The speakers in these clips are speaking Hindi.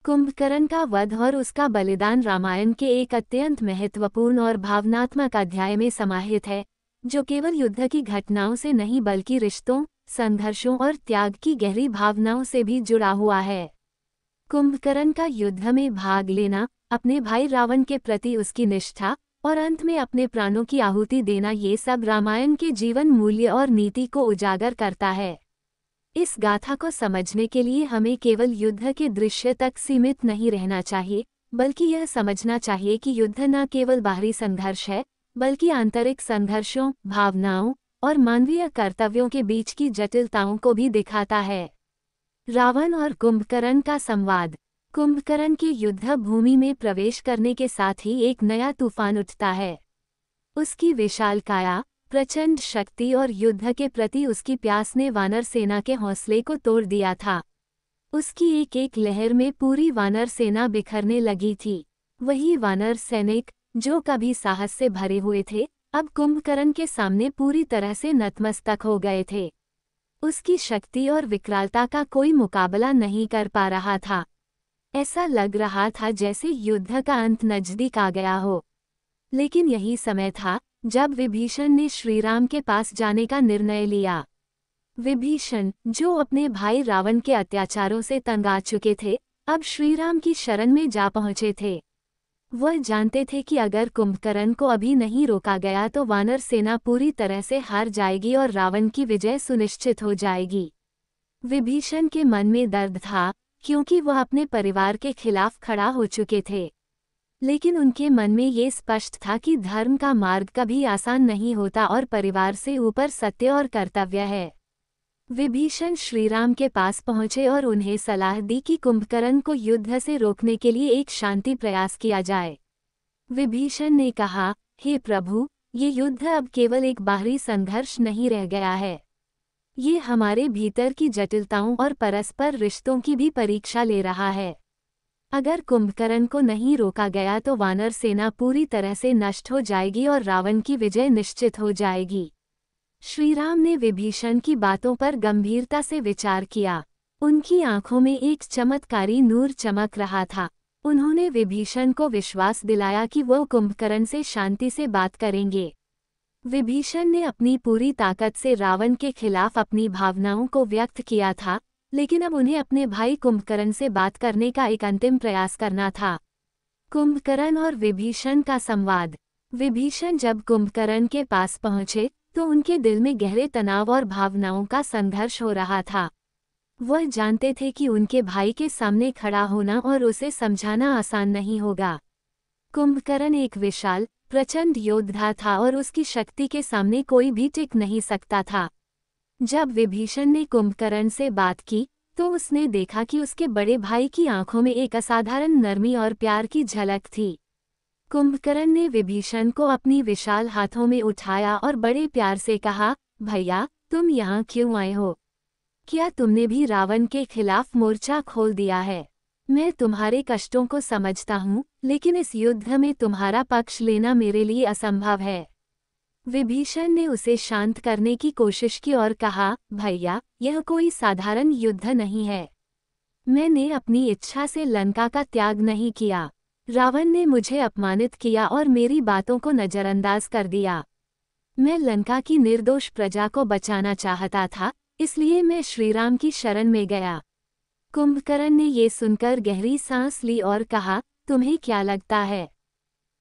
कुंभकर्ण का वध और उसका बलिदान रामायण के एक अत्यंत महत्वपूर्ण और भावनात्मक अध्याय में समाहित है, जो केवल युद्ध की घटनाओं से नहीं बल्कि रिश्तों, संघर्षों और त्याग की गहरी भावनाओं से भी जुड़ा हुआ है। कुंभकर्ण का युद्ध में भाग लेना, अपने भाई रावण के प्रति उसकी निष्ठा और अंत में अपने प्राणों की आहुति देना, ये सब रामायण के जीवन मूल्य और नीति को उजागर करता है। इस गाथा को समझने के लिए हमें केवल युद्ध के दृश्य तक सीमित नहीं रहना चाहिए, बल्कि यह समझना चाहिए कि युद्ध न केवल बाहरी संघर्ष है, बल्कि आंतरिक संघर्षों, भावनाओं और मानवीय कर्तव्यों के बीच की जटिलताओं को भी दिखाता है। रावण और कुंभकर्ण का संवाद। कुंभकर्ण के युद्ध भूमि में प्रवेश करने के साथ ही एक नया तूफान उठता है। उसकी विशाल काया, प्रचंड शक्ति और युद्ध के प्रति उसकी प्यास ने वानर सेना के हौसले को तोड़ दिया था। उसकी एक एक लहर में पूरी वानर सेना बिखरने लगी थी। वही वानर सैनिक, जो कभी साहस से भरे हुए थे, अब कुंभकर्ण के सामने पूरी तरह से नतमस्तक हो गए थे। उसकी शक्ति और विकरालता का कोई मुकाबला नहीं कर पा रहा था। ऐसा लग रहा था जैसे युद्ध का अंत नजदीक आ गया हो। लेकिन यही समय था जब विभीषण ने श्रीराम के पास जाने का निर्णय लिया। विभीषण, जो अपने भाई रावण के अत्याचारों से तंग आ चुके थे, अब श्रीराम की शरण में जा पहुंचे थे। वह जानते थे कि अगर कुंभकर्ण को अभी नहीं रोका गया तो वानर सेना पूरी तरह से हार जाएगी और रावण की विजय सुनिश्चित हो जाएगी। विभीषण के मन में दर्द था, क्योंकि वह अपने परिवार के खिलाफ खड़ा हो चुके थे। लेकिन उनके मन में ये स्पष्ट था कि धर्म का मार्ग कभी आसान नहीं होता और परिवार से ऊपर सत्य और कर्तव्य है। विभीषण श्रीराम के पास पहुंचे और उन्हें सलाह दी कि कुंभकर्ण को युद्ध से रोकने के लिए एक शांति प्रयास किया जाए। विभीषण ने कहा, हे प्रभु, ये युद्ध अब केवल एक बाहरी संघर्ष नहीं रह गया है। ये हमारे भीतर की जटिलताओं और परस्पर रिश्तों की भी परीक्षा ले रहा है। अगर कुंभकर्ण को नहीं रोका गया तो वानर सेना पूरी तरह से नष्ट हो जाएगी और रावण की विजय निश्चित हो जाएगी। श्रीराम ने विभीषण की बातों पर गंभीरता से विचार किया। उनकी आंखों में एक चमत्कारी नूर चमक रहा था। उन्होंने विभीषण को विश्वास दिलाया कि वो कुंभकर्ण से शांति से बात करेंगे। विभीषण ने अपनी पूरी ताकत से रावण के खिलाफ अपनी भावनाओं को व्यक्त किया था, लेकिन अब उन्हें अपने भाई कुंभकर्ण से बात करने का एक अंतिम प्रयास करना था। कुंभकर्ण और विभीषण का संवाद। विभीषण जब कुंभकर्ण के पास पहुंचे तो उनके दिल में गहरे तनाव और भावनाओं का संघर्ष हो रहा था। वह जानते थे कि उनके भाई के सामने खड़ा होना और उसे समझाना आसान नहीं होगा। कुंभकर्ण एक विशाल, प्रचंड योद्धा था और उसकी शक्ति के सामने कोई भी टिक नहीं सकता था। जब विभीषण ने कुंभकर्ण से बात की तो उसने देखा कि उसके बड़े भाई की आंखों में एक असाधारण नरमी और प्यार की झलक थी। कुंभकर्ण ने विभीषण को अपनी विशाल हाथों में उठाया और बड़े प्यार से कहा, भैया, तुम यहाँ क्यों आए हो? क्या तुमने भी रावण के खिलाफ मोर्चा खोल दिया है? मैं तुम्हारे कष्टों को समझता हूँ, लेकिन इस युद्ध में तुम्हारा पक्ष लेना मेरे लिए असंभव है। विभीषण ने उसे शांत करने की कोशिश की और कहा, भैया, यह कोई साधारण युद्ध नहीं है। मैंने अपनी इच्छा से लंका का त्याग नहीं किया। रावण ने मुझे अपमानित किया और मेरी बातों को नजरअंदाज कर दिया। मैं लंका की निर्दोष प्रजा को बचाना चाहता था, इसलिए मैं श्रीराम की शरण में गया। कुंभकर्ण ने ये सुनकर गहरी सांस ली और कहा, तुम्हें क्या लगता है?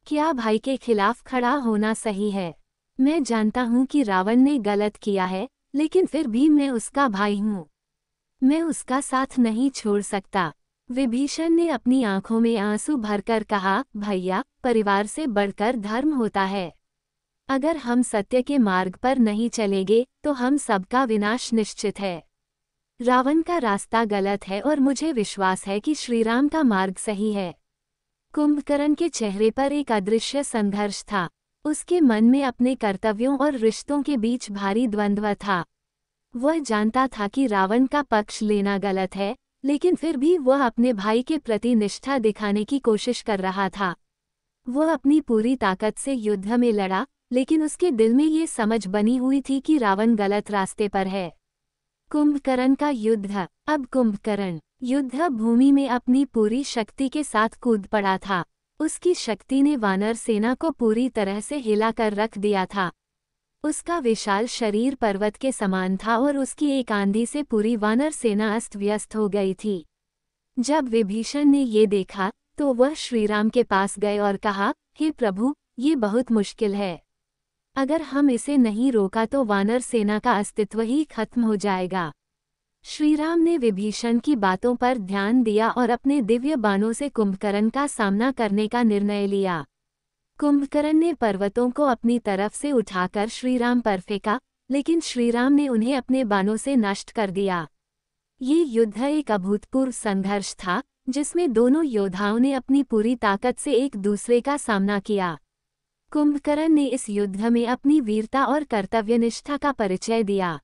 क्या भाई के खिलाफ खड़ा होना सही है? मैं जानता हूँ कि रावण ने गलत किया है, लेकिन फिर भी मैं उसका भाई हूँ। मैं उसका साथ नहीं छोड़ सकता। विभीषण ने अपनी आंखों में आंसू भरकर कहा, भैया, परिवार से बढ़कर धर्म होता है। अगर हम सत्य के मार्ग पर नहीं चलेंगे तो हम सबका विनाश निश्चित है। रावण का रास्ता गलत है और मुझे विश्वास है कि श्रीराम का मार्ग सही है। कुंभकर्ण के चेहरे पर एक अदृश्य संघर्ष था। उसके मन में अपने कर्तव्यों और रिश्तों के बीच भारी द्वंद्व था। वह जानता था कि रावण का पक्ष लेना गलत है, लेकिन फिर भी वह अपने भाई के प्रति निष्ठा दिखाने की कोशिश कर रहा था। वह अपनी पूरी ताकत से युद्ध में लड़ा, लेकिन उसके दिल में ये समझ बनी हुई थी कि रावण गलत रास्ते पर है। कुंभकर्ण का युद्ध। अब कुंभकर्ण युद्ध भूमि में अपनी पूरी शक्ति के साथ कूद पड़ा था। उसकी शक्ति ने वानर सेना को पूरी तरह से हिलाकर रख दिया था। उसका विशाल शरीर पर्वत के समान था और उसकी एक आंधी से पूरी वानर सेना अस्त व्यस्त हो गई थी। जब विभीषण ने ये देखा तो वह श्रीराम के पास गए और कहा, हे प्रभु, ये बहुत मुश्किल है। अगर हम इसे नहीं रोका तो वानर सेना का अस्तित्व ही खत्म हो जाएगा। श्रीराम ने विभीषण की बातों पर ध्यान दिया और अपने दिव्य बाणों से कुंभकर्ण का सामना करने का निर्णय लिया। कुंभकर्ण ने पर्वतों को अपनी तरफ से उठाकर श्रीराम पर फेंका, लेकिन श्रीराम ने उन्हें अपने बाणों से नष्ट कर दिया। ये युद्ध एक अभूतपूर्व संघर्ष था, जिसमें दोनों योद्धाओं ने अपनी पूरी ताकत से एक दूसरे का सामना किया। कुंभकर्ण ने इस युद्ध में अपनी वीरता और कर्तव्यनिष्ठा का परिचय दिया।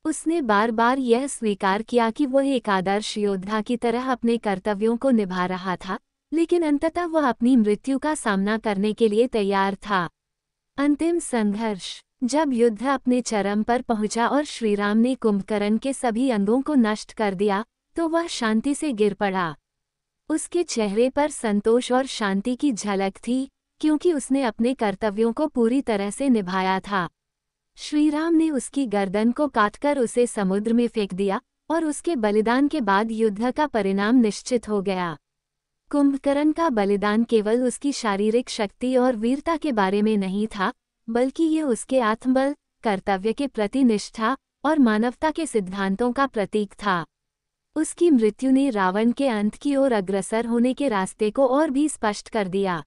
उसने बार बार यह स्वीकार किया कि वह एक आदर्श योद्धा की तरह अपने कर्तव्यों को निभा रहा था, लेकिन अंततः वह अपनी मृत्यु का सामना करने के लिए तैयार था। अंतिम संघर्ष। जब युद्ध अपने चरम पर पहुंचा और श्रीराम ने कुंभकर्ण के सभी अंगों को नष्ट कर दिया, तो वह शांति से गिर पड़ा। उसके चेहरे पर संतोष और शांति की झलक थी, क्योंकि उसने अपने कर्तव्यों को पूरी तरह से निभाया था। श्रीराम ने उसकी गर्दन को काटकर उसे समुद्र में फेंक दिया और उसके बलिदान के बाद युद्ध का परिणाम निश्चित हो गया। कुंभकर्ण का बलिदान केवल उसकी शारीरिक शक्ति और वीरता के बारे में नहीं था, बल्कि ये उसके आत्मबल, कर्तव्य के प्रति निष्ठा और मानवता के सिद्धांतों का प्रतीक था। उसकी मृत्यु ने रावण के अंत की ओर अग्रसर होने के रास्ते को और भी स्पष्ट कर दिया।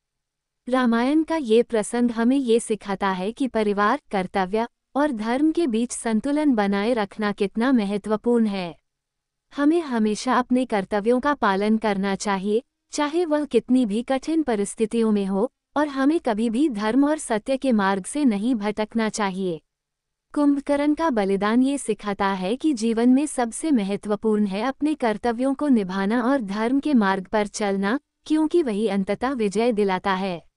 रामायण का ये प्रसंग हमें ये सिखाता है कि परिवार, कर्तव्य और धर्म के बीच संतुलन बनाए रखना कितना महत्वपूर्ण है। हमें हमेशा अपने कर्तव्यों का पालन करना चाहिए, चाहे वह कितनी भी कठिन परिस्थितियों में हो, और हमें कभी भी धर्म और सत्य के मार्ग से नहीं भटकना चाहिए। कुंभकर्ण का बलिदान ये सिखाता है कि जीवन में सबसे महत्वपूर्ण है अपने कर्तव्यों को निभाना और धर्म के मार्ग पर चलना, क्योंकि वही अंततः विजय दिलाता है।